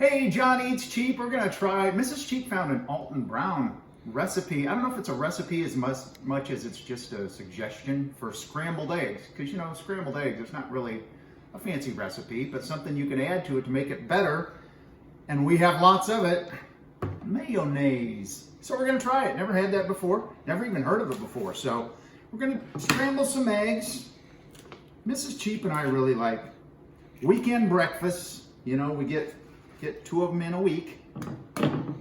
Hey, John Eats Cheap. We're gonna try, Mrs. Cheap found an Alton Brown recipe. I don't know if it's a recipe as much as it's just a suggestion for scrambled eggs. Because you know, scrambled eggs, it's not really a fancy recipe, but something you can add to it to make it better. And we have lots of it. Mayonnaise. So we're gonna try it. Never had that before. Never even heard of it before. So we're gonna scramble some eggs. Mrs. Cheap and I really like weekend breakfasts. You know, we get 2 of them in a week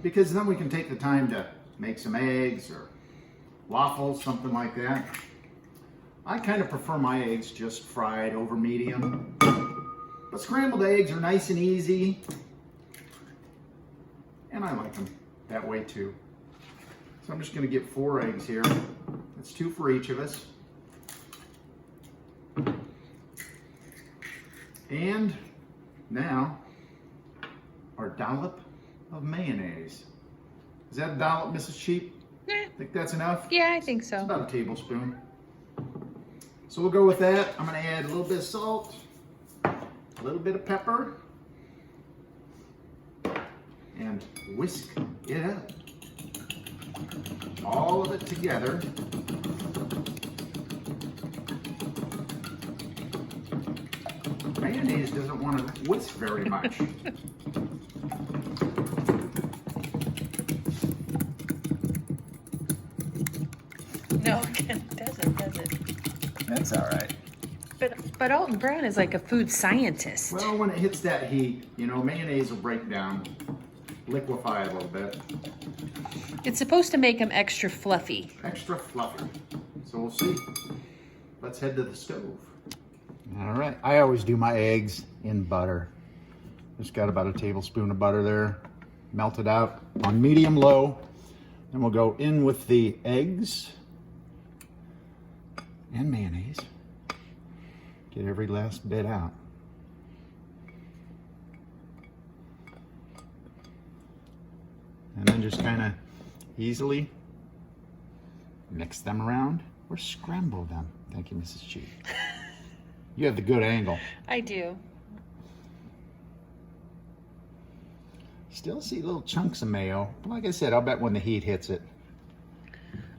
because then we can take the time to make some eggs or waffles, something like that. I kind of prefer my eggs just fried over medium, but scrambled eggs are nice and easy, and I like them that way too. So I'm just going to get 4 eggs here. That's 2 for each of us. And now our dollop of mayonnaise. Is that a dollop, Mrs. Cheap? Yeah. Think that's enough? Yeah, I think so. It's about a tablespoon. So we'll go with that. I'm going to add a little bit of salt, a little bit of pepper, and whisk it up. All of it together. Mayonnaise doesn't want to whisk very much. No, it doesn't, does it? That's all right. But Alton Brown is like a food scientist. Well, when it hits that heat, you know, mayonnaise will break down, liquefy a little bit. It's supposed to make them extra fluffy. Extra fluffy. So we'll see. Let's head to the stove. All right, I always do my eggs in butter. Just got about a tablespoon of butter there. Melt it out on medium low. Then we'll go in with the eggs and mayonnaise. Get every last bit out. And then just kind of easily mix them around or scramble them. Thank you, Mrs. Cheap. You have the good angle. I do. Still see little chunks of mayo. But like I said, I'll bet when the heat hits it,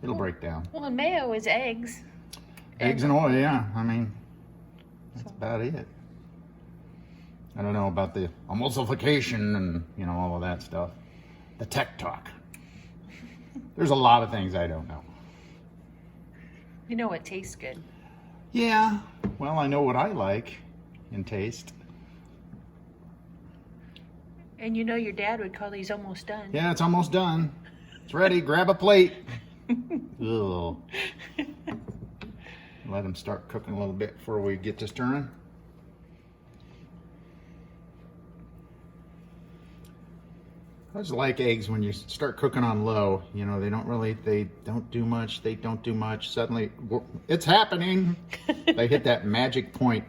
it'll break down. Well, and mayo is eggs. Eggs and oil, yeah. I mean, that's about it. I don't know about the emulsification and, you know, all of that stuff. The tech talk. There's a lot of things I don't know. You know what tastes good. Yeah, well, I know what I like in taste. And you know your dad would call these almost done. Yeah, it's almost done. It's ready. Grab a plate. Ugh. Let them start cooking a little bit before we get to stirring. I just like eggs when you start cooking on low. You know, they don't do much. Suddenly, it's happening. They hit that magic point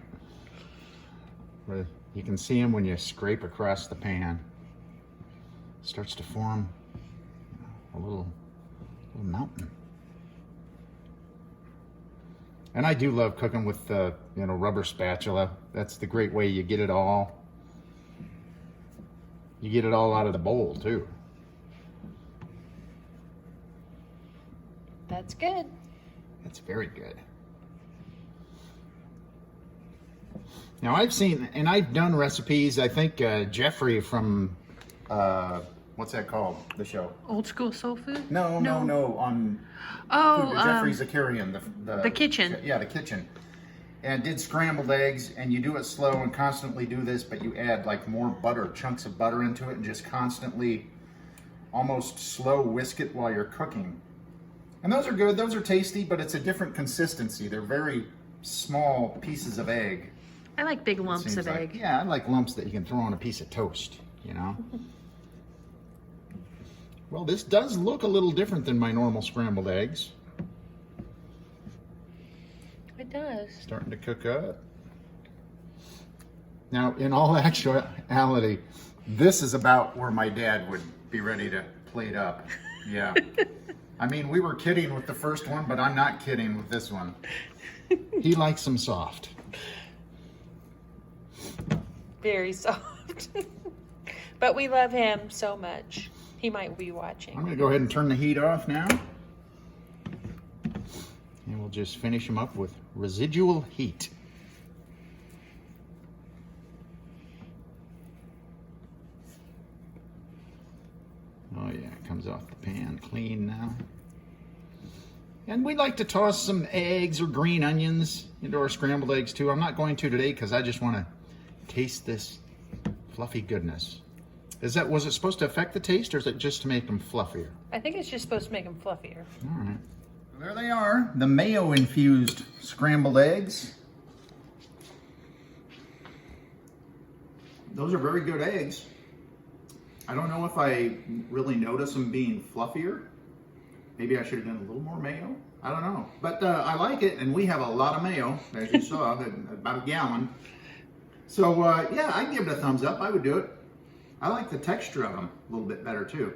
where you can see them when you scrape across the pan. It starts to form a little mountain. And I do love cooking with the rubber spatula. That's the great way you get it all. You get it all out of the bowl too. That's good. That's very good. Now I've seen, and I've done recipes, I think Jeffrey from, what's that called, the show? Old School Soul Food? No, on Jeffrey Zakarian. The Kitchen. Yeah, the Kitchen. And did scrambled eggs, and you do it slow and constantly do this, but you add like more butter, chunks of butter into it, and just constantly, almost slow whisk it while you're cooking. And those are good, those are tasty, but it's a different consistency. They're very small pieces of egg. I like big lumps of egg. Yeah, I like lumps that you can throw on a piece of toast, you know? Well, this does look a little different than my normal scrambled eggs. It does. Starting to cook up. Now, in all actuality, this is about where my dad would be ready to plate up. Yeah. I mean, we were kidding with the first one, but I'm not kidding with this one. He likes them soft. Very soft. But we love him so much. He might be I'm watching. going to go ahead and turn the heat off now. And we'll just finish them up with residual heat. Oh yeah, it comes off the pan clean now. And we like to toss some eggs or green onions into our scrambled eggs too. I'm not going to today because I just want to taste this fluffy goodness. Was it supposed to affect the taste, or is it just to make them fluffier? I think it's just supposed to make them fluffier. All right. There they are, the mayo infused scrambled eggs. Those are very good eggs. I don't know if I really notice them being fluffier. Maybe I should have done a little more mayo. I don't know. But I like it, and we have a lot of mayo, as you saw, about a gallon. So yeah, I'd give it a thumbs up. I would do it. I like the texture of them a little bit better too.